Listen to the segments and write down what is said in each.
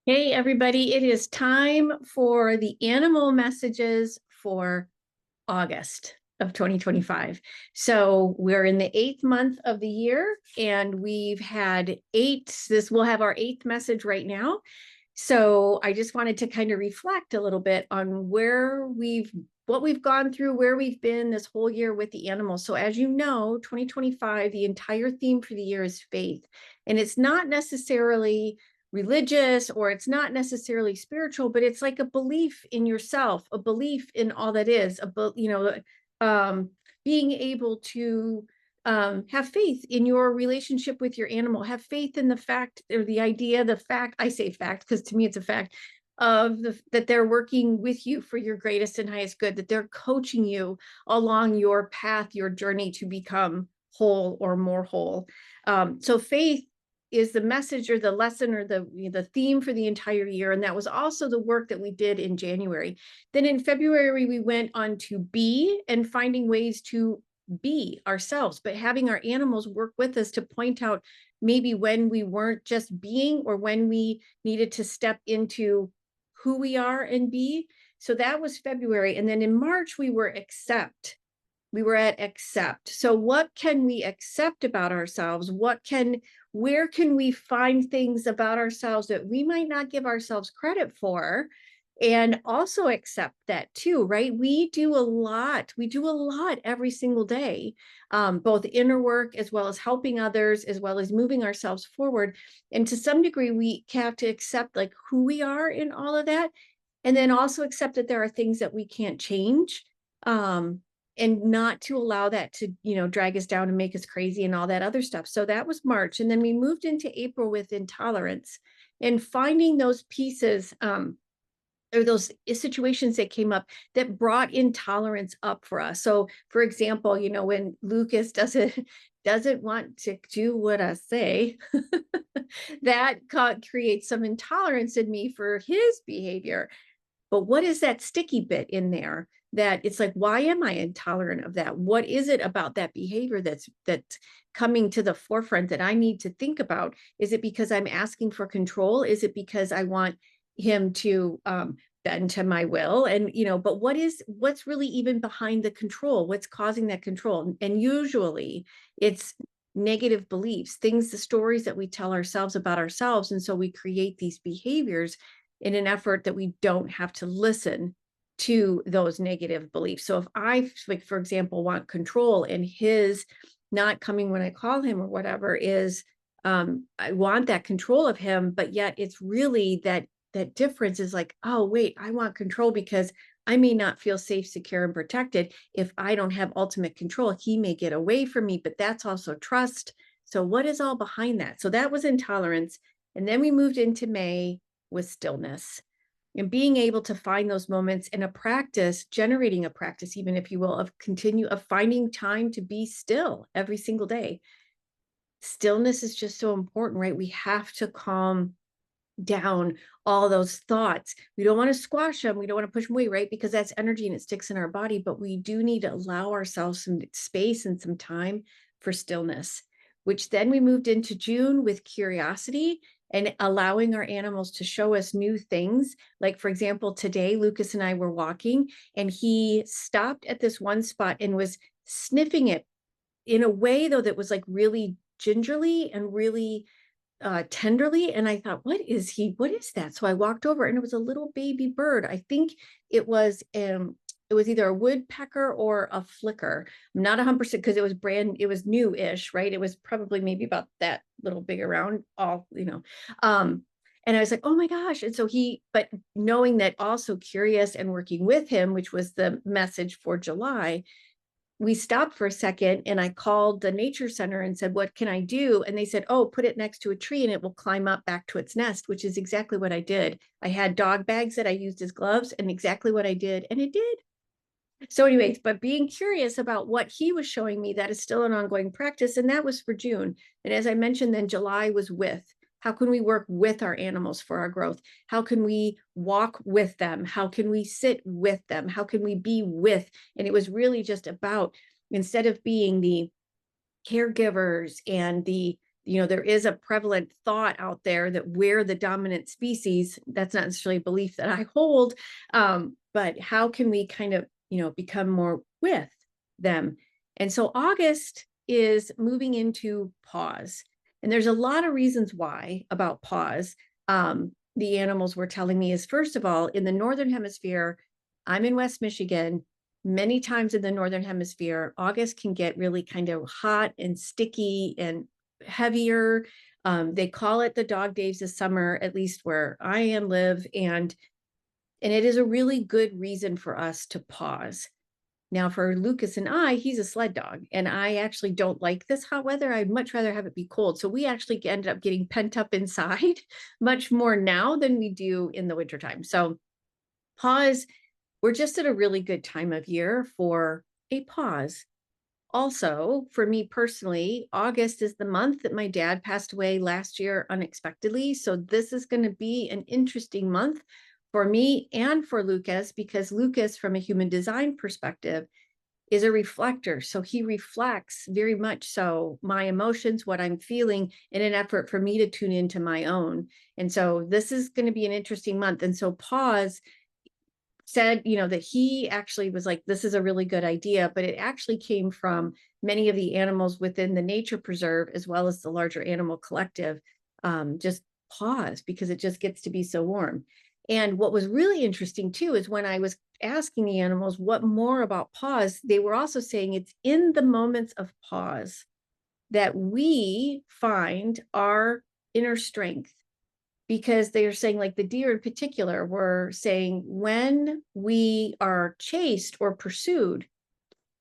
Hey, everybody, it is time for the animal messages for August of 2025. So we're in the 8th month of the year, and we've had we'll have our 8th message right now. So I just wanted to kind of reflect a little bit on what we've gone through, where we've been this whole year with the animals. So as you know, 2025, the entire theme for the year is faith. And it's not necessarily religious or it's not necessarily spiritual, but it's like a belief in yourself, a belief in all that is, being able to have faith in your relationship with your animal, have faith in the fact or the fact, I say fact, because to me it's a fact that they're working with you for your greatest and highest good, that they're coaching you along your path, your journey to become whole or more whole. So faith is the message or the lesson or the theme for the entire year. And that was also the work that we did in January. Then in February, we went on to be and finding ways to be ourselves, but having our animals work with us to point out maybe when we weren't just being or when we needed to step into who we are and be. So that was February. And then in March, we were accept. We were at accept. So what can we accept about ourselves? Where can we find things about ourselves that we might not give ourselves credit for? And also accept that too, right? We do a lot every single day, both inner work as well as helping others, as well as moving ourselves forward. And to some degree, we have to accept like who we are in all of that. And then also accept that there are things that we can't change. And not to allow that to, drag us down and make us crazy and all that other stuff. So that was March. And then we moved into April with intolerance and finding those pieces, or those situations that came up that brought intolerance up for us. So for example, when Lucas doesn't want to do what I say, that creates some intolerance in me for his behavior. But what is that sticky bit in there that it's like, why am I intolerant of that? What is it about that behavior that's coming to the forefront that I need to think about? Is it because I'm asking for control? Is it because I want him to bend to my will? And, but what's really even behind the control? What's causing that control? And usually it's negative beliefs, the stories that we tell ourselves about ourselves. And so we create these behaviors in an effort that we don't have to listen to those negative beliefs. So if I, like, for example, want control and his not coming when I call him or whatever is, I want that control of him, but yet it's really that difference is like, oh, wait, I want control because I may not feel safe, secure, and protected. If I don't have ultimate control, he may get away from me, but that's also trust. So what is all behind that? So that was intolerance. And then we moved into May with stillness and being able to find those moments in a practice, generating a practice, even if you will, of finding time to be still every single day. Stillness is just so important, right? We have to calm down all those thoughts. We don't want to squash them. We don't want to push them away, right? Because that's energy and it sticks in our body, but we do need to allow ourselves some space and some time for stillness, which then we moved into June with curiosity and allowing our animals to show us new things. Like, for example, today, Lucas and I were walking and he stopped at this one spot and was sniffing it in a way, though, that was like really gingerly and really tenderly. And I thought, what is that? So I walked over and it was a little baby bird. I think it was either a woodpecker or a flicker. I'm not 100% because it was new-ish, right? It was probably maybe about that little big around and I was like, oh my gosh. And so but knowing that, also curious and working with him, which was the message for July, we stopped for a second and I called the nature center and said, what can I do? And they said, oh, put it next to a tree and it will climb up back to its nest, which is exactly what I did. I had dog bags that I used as gloves and exactly what I did. And it did. So anyways, but being curious about what he was showing me, that is still an ongoing practice. And that was for June. And as I mentioned, then July was with. How can we work with our animals for our growth? How can we walk with them? How can we sit with them? How can we be with? And it was really just about, instead of being the caregivers and the there is a prevalent thought out there that we're the dominant species. That's not necessarily a belief that I hold, but how can we kind of, become more with them? And so August is moving into pause. And there's a lot of reasons why about pause. The animals were telling me is, first of all, in the Northern Hemisphere, I'm in West Michigan. Many times in the Northern Hemisphere, August can get really kind of hot and sticky and heavier. They call it the dog days of summer, at least where I live. And it is a really good reason for us to pause. Now, for Lucas and I, he's a sled dog, and I actually don't like this hot weather. I'd much rather have it be cold. So we actually ended up getting pent up inside much more now than we do in the wintertime. So pause, we're just at a really good time of year for a pause. Also, for me personally, August is the month that my dad passed away last year unexpectedly. So this is going to be an interesting month for me and for Lucas, because Lucas, from a human design perspective, is a reflector. So he reflects very much so my emotions, what I'm feeling, in an effort for me to tune into my own. And so this is going to be an interesting month. And so pause said, that he actually was like, this is a really good idea, but it actually came from many of the animals within the nature preserve, as well as the larger animal collective. Just pause, because it just gets to be so warm. And what was really interesting too, is when I was asking the animals what more about pause, they were also saying it's in the moments of pause that we find our inner strength. Because they are saying, like the deer in particular, were saying when we are chased or pursued,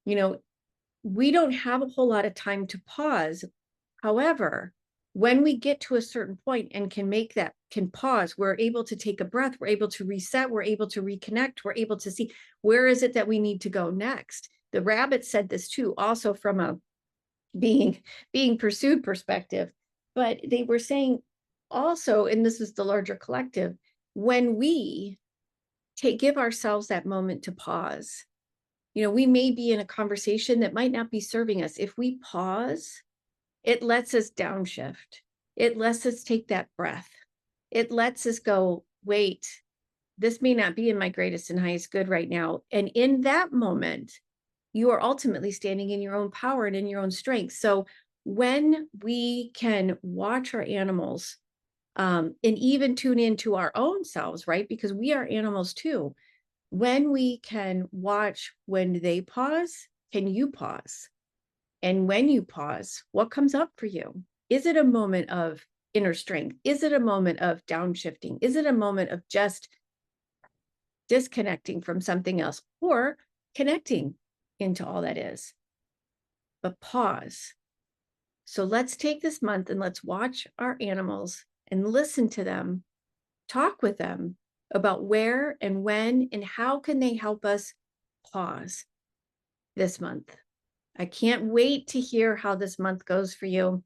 we don't have a whole lot of time to pause. However, when we get to a certain point and can pause, we're able to take a breath, we're able to reset, we're able to reconnect, we're able to see where is it that we need to go next. The rabbit said this too, also from a being pursued perspective, but they were saying also, and this is the larger collective, when we give ourselves that moment to pause, we may be in a conversation that might not be serving us. If we pause, it lets us downshift. It lets us take that breath. It lets us go, wait, this may not be in my greatest and highest good right now. And in that moment, you are ultimately standing in your own power and in your own strength. So when we can watch our animals, and even tune into our own selves, right? Because we are animals too. When we can watch when they pause, can you pause? And when you pause, what comes up for you? Is it a moment of inner strength? Is it a moment of downshifting? Is it a moment of just disconnecting from something else, or connecting into all that is? But pause. So let's take this month and let's watch our animals and listen to them, talk with them about where and when and how can they help us pause this month. I can't wait to hear how this month goes for you.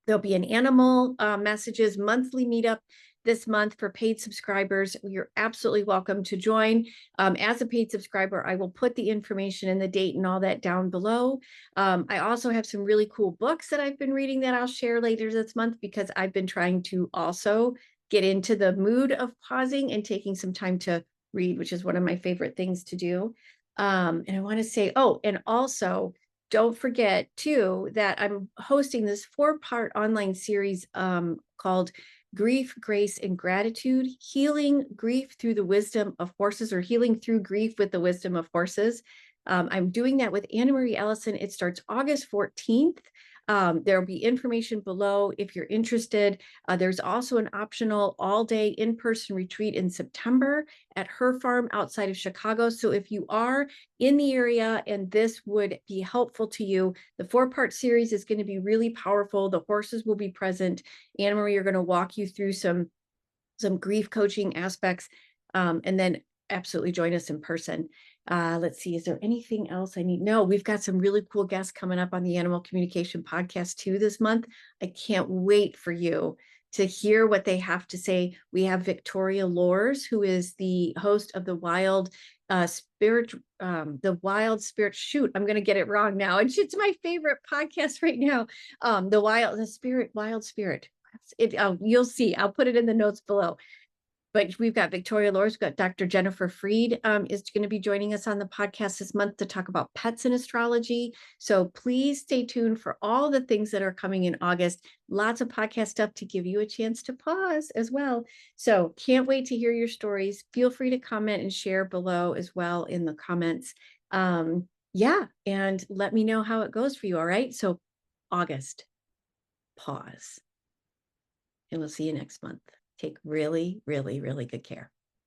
There'll be an animal messages monthly meetup this month for paid subscribers. You're absolutely welcome to join. As a paid subscriber, I will put the information and the date and all that down below. I also have some really cool books that I've been reading that I'll share later this month, because I've been trying to also get into the mood of pausing and taking some time to read, which is one of my favorite things to do. And I want to say, and also, don't forget too that I'm hosting this 4-part online series called Grief, Grace, and Gratitude, Healing Grief Through the Wisdom of Horses, or Healing Through Grief with the Wisdom of Horses. I'm doing that with Anna Marie Ellison. It starts August 14th. There will be information below if you're interested. There's also an optional all-day in-person retreat in September at her farm outside of Chicago. So if you are in the area and this would be helpful to you, the 4-part series is going to be really powerful. The horses will be present. Anna Marie are going to walk you through some grief coaching aspects, and then absolutely join us in person. Let's see, is there anything else I need? No, we've got some really cool guests coming up on the Animal Communication Podcast too this month. I can't wait for you to hear what they have to say. We have Victoria Lors, who is the host of the Wild spirit, the wild spirit, shoot, I'm going to get it wrong now. And it's my favorite podcast right now. Wild spirit. You'll see, I'll put it in the notes below. But we've got Victoria Lohr, we've got Dr. Jennifer Freed is going to be joining us on the podcast this month to talk about pets and astrology. So please stay tuned for all the things that are coming in August. Lots of podcast stuff to give you a chance to pause as well. So can't wait to hear your stories. Feel free to comment and share below as well in the comments. Yeah, and let me know how it goes for you. All right. So August, pause. And we'll see you next month. Take really, really, really good care.